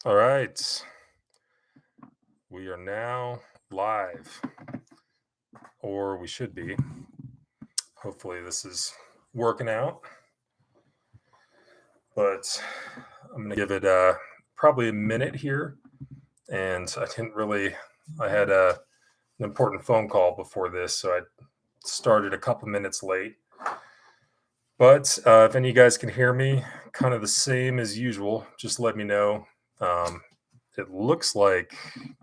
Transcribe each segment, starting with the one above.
All right. We are now live, or we should be. Hopefully, this is working out. But I'm going to give it probably a minute here. And I had an important phone call before this. So I started a couple minutes late. But if any of you guys can hear me, kind of the same as usual, just let me know. Um, it looks like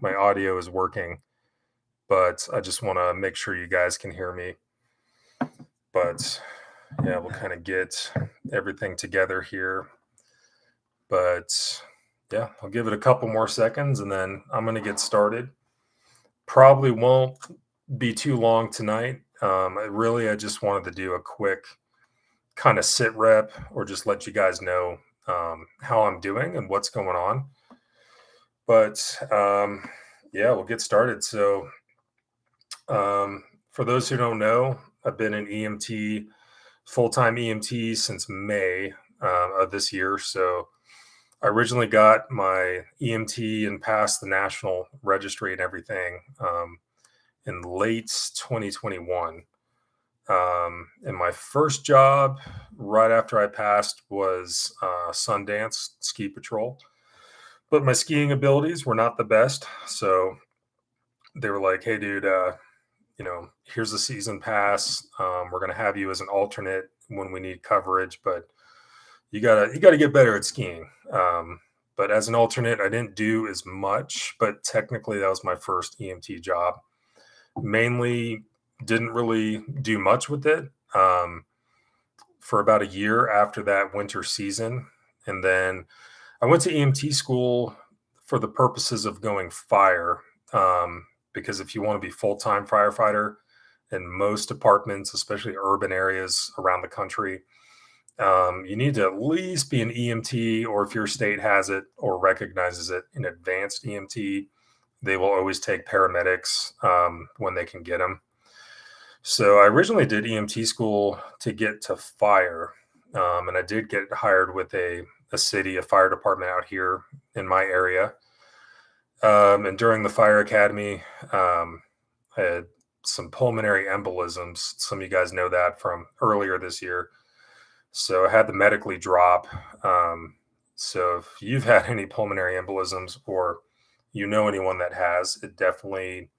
my audio is working, but I just want to make sure you guys can hear me. But yeah, we'll kind of get everything together here. But yeah, I'll give it a couple more seconds and then I'm going to get started. Probably won't be too long tonight. I just wanted to do a quick kind of sit rep or just let you guys know how I'm doing and what's going on. But yeah, we'll get started. So, for those who don't know, I've been an EMT, full time EMT since May of this year. So, I originally got my EMT and passed the national registry and everything in late 2021. And my first job right after I passed was Sundance Ski Patrol. But my skiing abilities were not the best. So they were like, hey, dude, here's the season pass. We're going to have you as an alternate when we need coverage, but you gotta get better at skiing. But as an alternate, I didn't do as much, but technically that was my first EMT job. Mainly didn't really do much with it for about a year after that winter season. And then I went to EMT school for the purposes of going fire. Because if you want to be full-time firefighter in most departments, especially urban areas around the country, you need to at least be an EMT, or if your state has it or recognizes it, an advanced EMT. They will always take paramedics when they can get them. So I originally did EMT school to get to fire, and I did get hired with a fire department out here in my area. And during the fire academy, I had some pulmonary embolisms. Some of you guys know that from earlier this year. So I had to medically drop. So if you've had any pulmonary embolisms or you know anyone that has, it definitely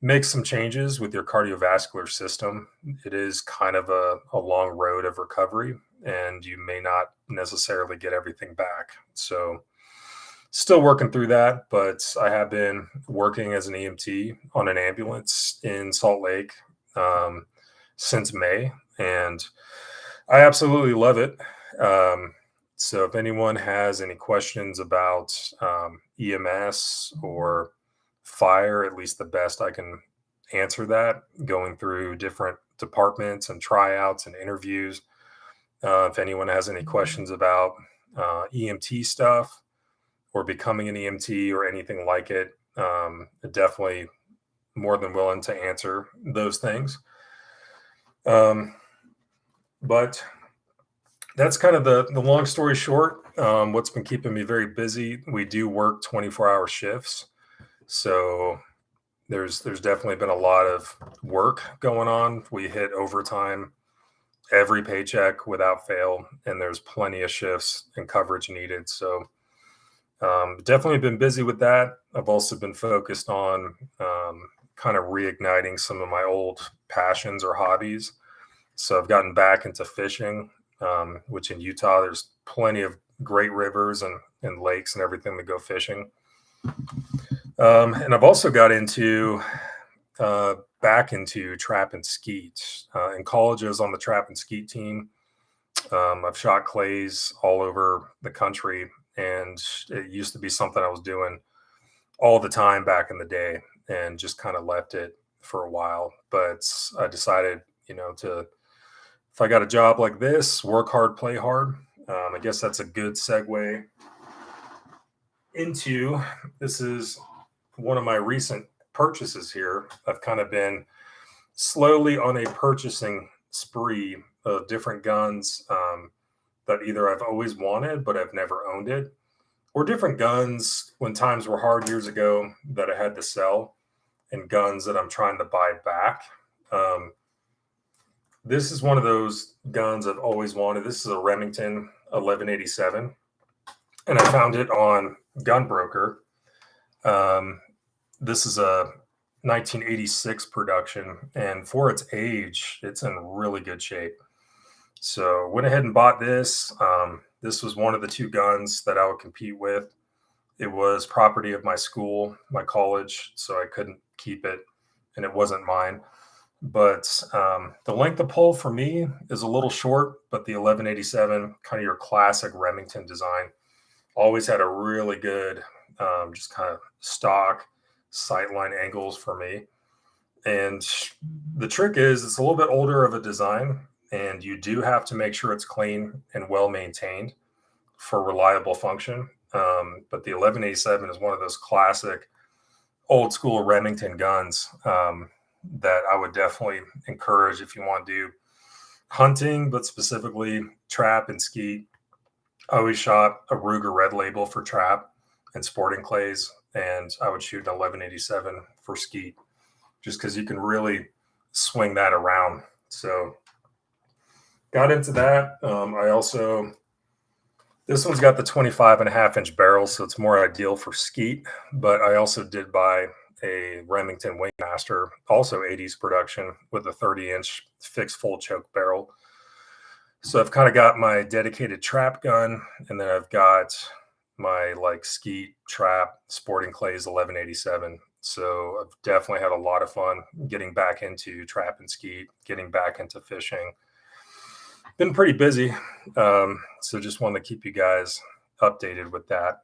makes some changes with your cardiovascular system. It is kind of a long road of recovery, and you may not necessarily get everything back. So still working through that, but I have been working as an EMT on an ambulance in Salt Lake since May, and I absolutely love it. Um, so if anyone has any questions about EMS or fire, at least the best I can answer that, going through different departments and tryouts and interviews. If anyone has any questions about EMT stuff or becoming an EMT or anything like it, definitely more than willing to answer those things. Um, but that's kind of the long story short. What's been keeping me very busy. We do work 24-hour shifts, so there's definitely been a lot of work going on. We hit overtime every paycheck without fail, and there's plenty of shifts and coverage needed. So definitely been busy with that. I've also been focused on kind of reigniting some of my old passions or hobbies. So I've gotten back into fishing, which in Utah, there's plenty of great rivers and lakes and everything to go fishing. And I've also got back into trap and skeet. In college, I was on the trap and skeet team. I've shot clays all over the country, and it used to be something I was doing all the time back in the day, and just kind of left it for a while. But I decided, to if I got a job like this, work hard, play hard. I guess that's a good segue into this is one of my recent purchases here. I've kind of been slowly on a purchasing spree of different guns that either I've always wanted, but I've never owned it, or different guns when times were hard years ago that I had to sell, and guns that I'm trying to buy back. Um, this is one of those guns I've always wanted. This is a Remington 1187, and I found it on Gunbroker. Um, this is a 1986 production, and for its age, it's in really good shape. So went ahead and bought this. This was one of the two guns that I would compete with. It was property of my school, my college, so I couldn't keep it, and it wasn't mine. But the length of pull for me is a little short, but the 1187, kind of your classic Remington design, always had a really good, just kind of stock sightline angles for me. And the trick is it's a little bit older of a design, and you do have to make sure it's clean and well maintained for reliable function. But the 1187 is one of those classic old school Remington guns that I would definitely encourage if you want to do hunting, but specifically trap and skeet. I always shot a Ruger Red Label for trap and sporting clays, and I would shoot an 1187 for skeet, just because you can really swing that around. So got into that. I also, this one's got the 25.5-inch barrel, so it's more ideal for skeet, but I also did buy a Remington Wingmaster, also 80s production, with a 30-inch fixed full choke barrel. So I've kind of got my dedicated trap gun, and then I've got my like skeet trap sporting clays 1187. So I've definitely had a lot of fun getting back into trap and skeet, getting back into fishing. Been pretty busy, so just wanted to keep you guys updated with that.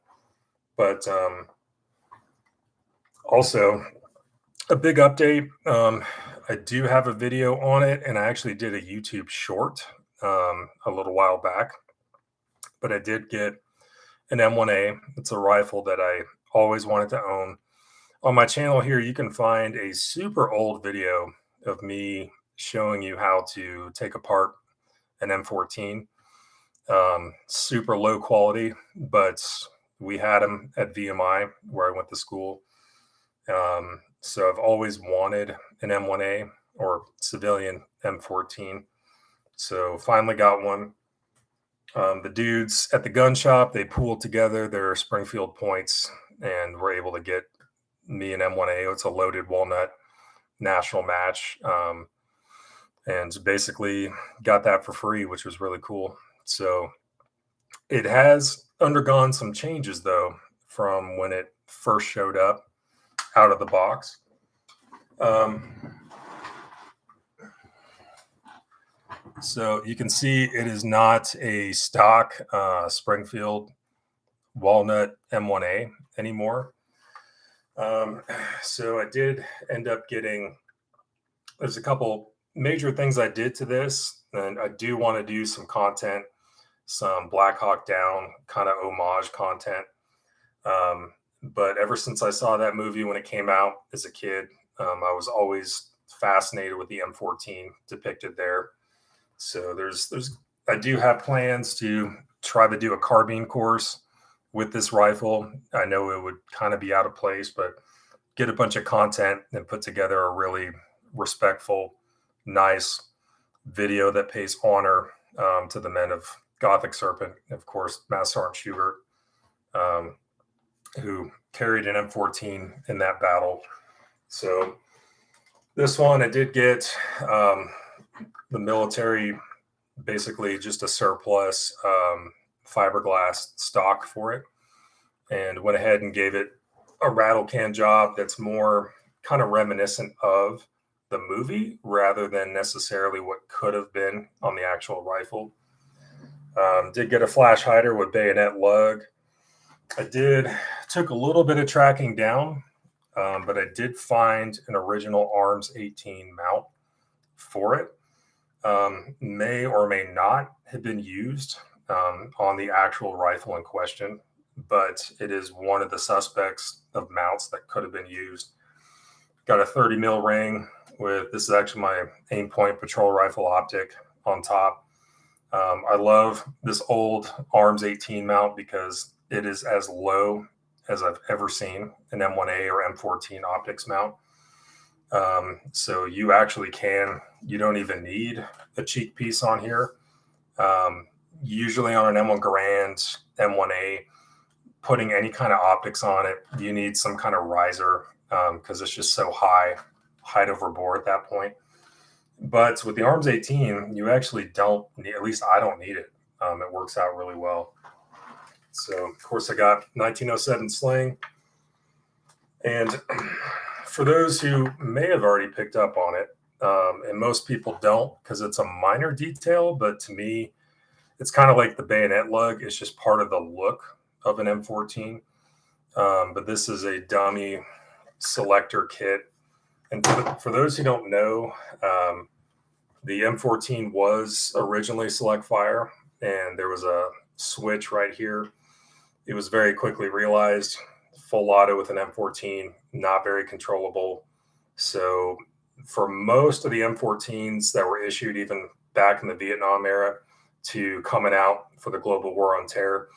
But also a big update. I do have a video on it, and I actually did a YouTube short a little while back. But I did get an M1A. It's a rifle that I always wanted to own. On my channel here, you can find a super old video of me showing you how to take apart an M14. Super low quality, but we had them at VMI where I went to school. So I've always wanted an M1A or civilian M14. So finally got one. The dudes at the gun shop, they pooled together their Springfield points and were able to get me an M1A. It's a loaded walnut national match. And basically got that for free, which was really cool. So it has undergone some changes, though, from when it first showed up out of the box. So you can see it is not a stock Springfield walnut M1A anymore. So I did end up getting, there's a couple major things I did to this, and I do want to do some content, some Black Hawk Down kind of homage content. But ever since I saw that movie when it came out as a kid, I was always fascinated with the M14 depicted there. So I do have plans to try to do a carbine course with this rifle. I know it would kind of be out of place, but get a bunch of content and put together a really respectful, nice video that pays honor to the men of Gothic Serpent, of course, Master Sergeant Schubert, who carried an M14 in that battle. So this one, I did get the military, basically just a surplus fiberglass stock for it, and went ahead and gave it a rattle can job that's more kind of reminiscent of the movie rather than necessarily what could have been on the actual rifle. Did get a flash hider with bayonet lug. I took a little bit of tracking down, but I did find an original Arms 18 mount for it. May or may not have been used on the actual rifle in question, but it is one of the suspects of mounts that could have been used. Got a 30 mil ring with, this is actually my aim point patrol rifle optic on top. I love this old Arms 18 mount because it is as low as I've ever seen an M1A or M14 optics mount. So you actually you don't even need a cheek piece on here. Usually on an M1 Garand, M1A, putting any kind of optics on it, you need some kind of riser because it's just so height over bore at that point. But with the ARMS 18, you actually don't need, at least I don't need it. It works out really well. So, of course, I got 1907 sling. And for those who may have already picked up on it, and most people don't because it's a minor detail, but to me, it's kind of like the bayonet lug. It's just part of the look of an M14. But this is a dummy selector kit. And for those who don't know, the M14 was originally select fire, and there was a switch right here. It was very quickly realized full auto with an M14, not very controllable. So for most of the M14s that were issued even back in the Vietnam era to coming out for the global war on terror,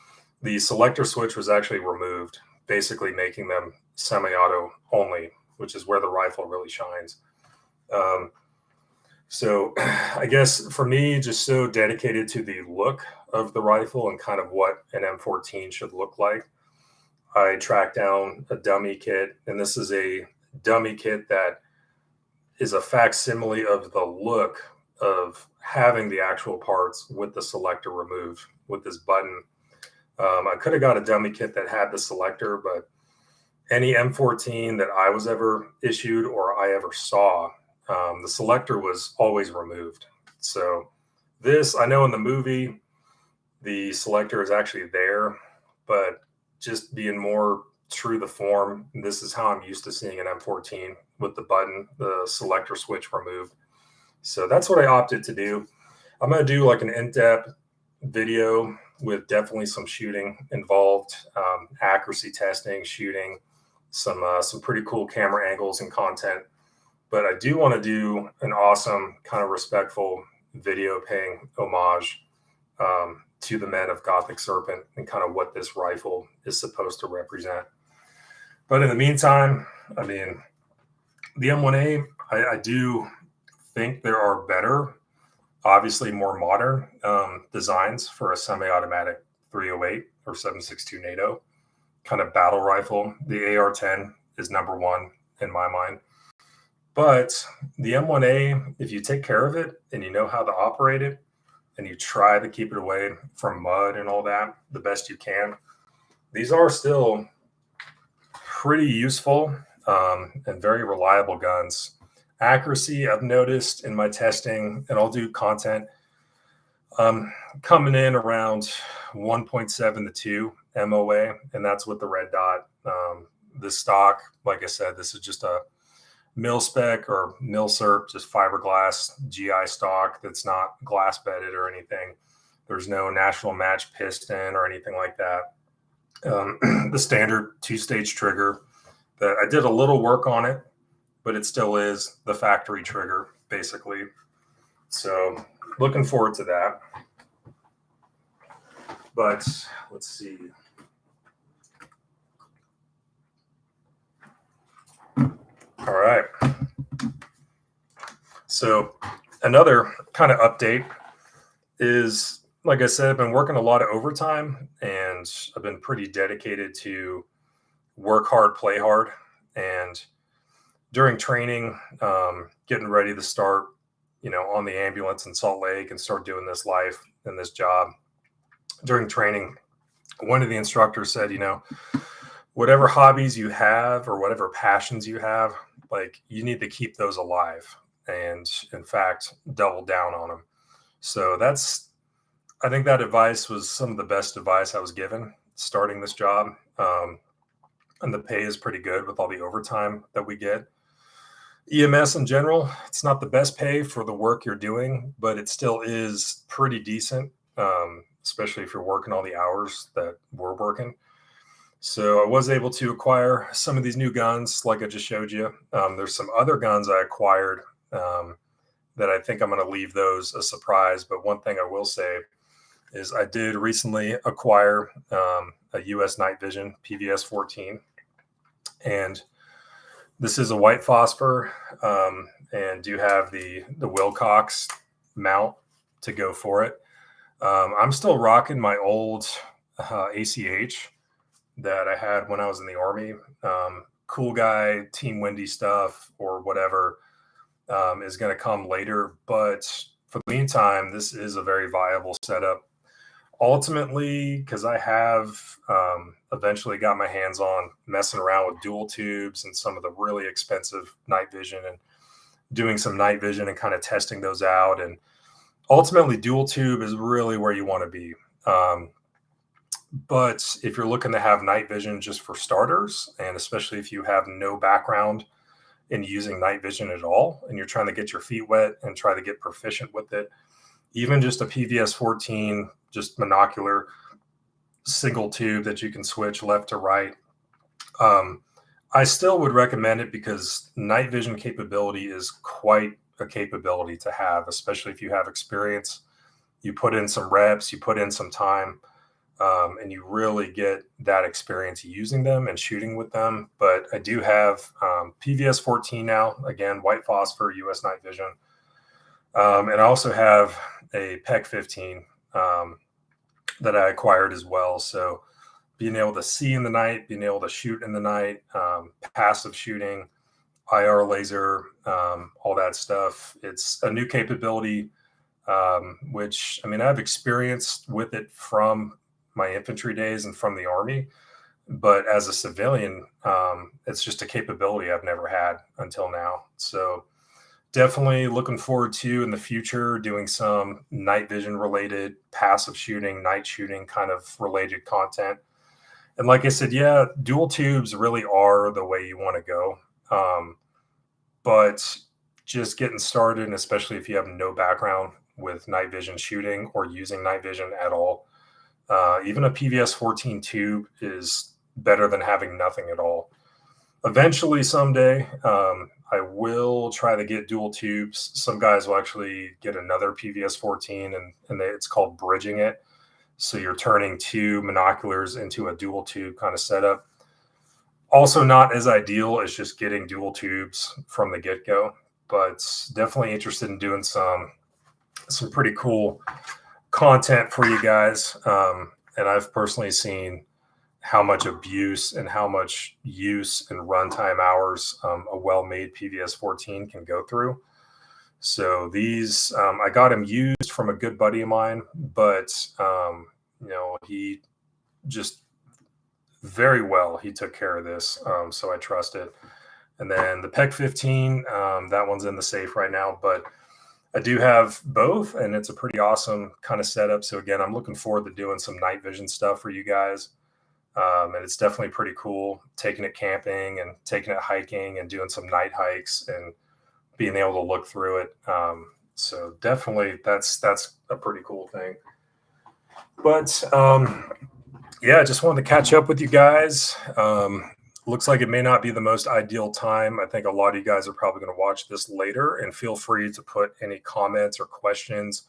the selector switch was actually removed, basically making them semi-auto only, which is where the rifle really shines. So I guess for me, just so dedicated to the look of the rifle and kind of what an M14 should look like, I tracked down a dummy kit, and this is a dummy kit that is a facsimile of the look of having the actual parts with the selector removed with this button. I could have got a dummy kit that had the selector, but any M14 that I was ever issued or I ever saw, the selector was always removed. So this, I know in the movie, the selector is actually there, but just being more true to form, this is how I'm used to seeing an M14 with the button, the selector switch removed. So that's what I opted to do. I'm going to do like an in-depth video with definitely some shooting involved, accuracy testing, shooting, some pretty cool camera angles and content. But I do want to do an awesome kind of respectful video paying homage to the men of Gothic Serpent and kind of what this rifle is supposed to represent. But in the meantime, I mean, the M1A, I do think there are better, obviously more modern designs for a semi-automatic 308 or 7.62 NATO kind of battle rifle. The AR-10 is number one in my mind. But the M1A, if you take care of it and you know how to operate it and you try to keep it away from mud and all that the best you can, these are still pretty useful and very reliable guns. Accuracy, I've noticed in my testing, and I'll do content, coming in around 1.7 to 2 MOA, and that's with the red dot. The stock, like I said, this is just a mil spec or mil serp, just fiberglass GI stock that's not glass bedded or anything. There's no national match piston or anything like that. The standard two-stage trigger that I did a little work on it, but it still is the factory trigger, basically. So looking forward to that. But let's see. All right. So another kind of update is, like I said, I've been working a lot of overtime and I've been pretty dedicated to work hard, play hard. And during training, getting ready to start, on the ambulance in Salt Lake and start doing this life and this job. During training, one of the instructors said, whatever hobbies you have or whatever passions you have, like you need to keep those alive and in fact, double down on them. So I think that advice was some of the best advice I was given starting this job. And the pay is pretty good with all the overtime that we get. EMS in general, it's not the best pay for the work you're doing, but it still is pretty decent, especially if you're working all the hours that we're working. So I was able to acquire some of these new guns, like I just showed you. There's some other guns I acquired that I think I'm going to leave those a surprise. But one thing I will say is I did recently acquire a a US Night Vision PVS 14, and this is a white phosphor, and do have the Wilcox mount to go for it. I'm still rocking my old ACH that I had when I was in the Army. Cool Guy, Team Windy stuff, or whatever is going to come later. But for the meantime, this is a very viable setup. Ultimately, because I have eventually got my hands on messing around with dual tubes and some of the really expensive night vision, and doing some night vision and kind of testing those out. And ultimately, dual tube is really where you want to be. But if you're looking to have night vision just for starters, and especially if you have no background in using night vision at all, and you're trying to get your feet wet and try to get proficient with it, even just a PVS 14, just monocular single tube that you can switch left to right, I still would recommend it, because night vision capability is quite a capability to have, especially if you have experience. You put in some reps, you put in some time, and you really get that experience using them and shooting with them. But I do have PVS 14 now, again, white phosphor, US Night Vision. And I also have a PEC 15 that I acquired as well. So being able to see in the night, being able to shoot in the night, passive shooting, IR laser, all that stuff. It's a new capability, which, I mean, I've experienced with it from my infantry days and from the Army, but as a civilian, it's just a capability I've never had until now. So definitely looking forward to, in the future, doing some night vision related, passive shooting, night shooting kind of related content. And like I said, yeah, dual tubes really are the way you want to go. But just getting started, and especially if you have no background with night vision shooting or using night vision at all, even a PVS 14 tube is better than having nothing at all. Eventually, someday, I will try to get dual tubes. Some guys will actually get another PVS 14, and it's called bridging it. So you're turning two monoculars into a dual tube kind of setup. Also not as ideal as just getting dual tubes from the get-go, but definitely interested in doing some pretty cool content for you guys. And I've personally seen how much abuse and how much use and runtime hours a well-made PVS 14 can go through. So these, I got him used from a good buddy of mine, but he just very well, he took care of this. So I trust it. And then the PEC 15, that one's in the safe right now, but I do have both, and it's a pretty awesome kind of setup. So again, I'm looking forward to doing some night vision stuff for you guys. And it's definitely pretty cool taking it camping and taking it hiking and doing some night hikes and being able to look through it. So definitely that's a pretty cool thing. But yeah, I just wanted to catch up with you guys. Looks like it may not be the most ideal time. I think a lot of you guys are probably going to watch this later, and feel free to put any comments or questions.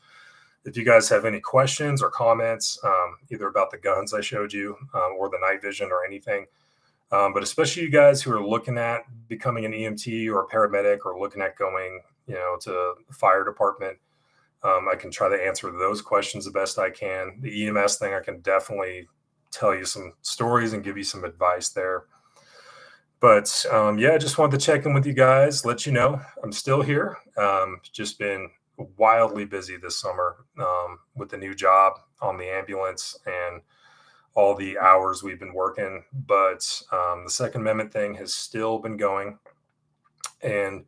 If you guys have any questions or comments, either about the guns I showed you or the night vision or anything, but especially you guys who are looking at becoming an EMT or a paramedic, or looking at going, to the fire department, I can try to answer those questions the best I can. The EMS thing, I can definitely tell you some stories and give you some advice there. But yeah, I just wanted to check in with you guys, let you know I'm still here. Just been wildly busy this summer with the new job on the ambulance and all the hours we've been working. But the Second Amendment thing has still been going. And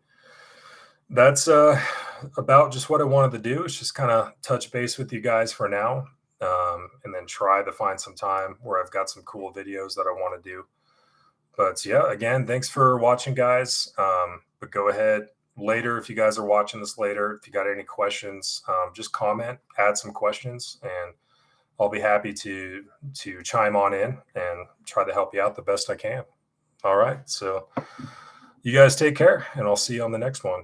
that's about just what I wanted to do, is just kind of touch base with you guys for now, and then try to find some time where I've got some cool videos that I want to do. But yeah, again, thanks for watching, guys. But go ahead later, if you guys are watching this later, if you got any questions, just comment, add some questions, and I'll be happy to chime on in and try to help you out the best I can. All right. So you guys take care, and I'll see you on the next one.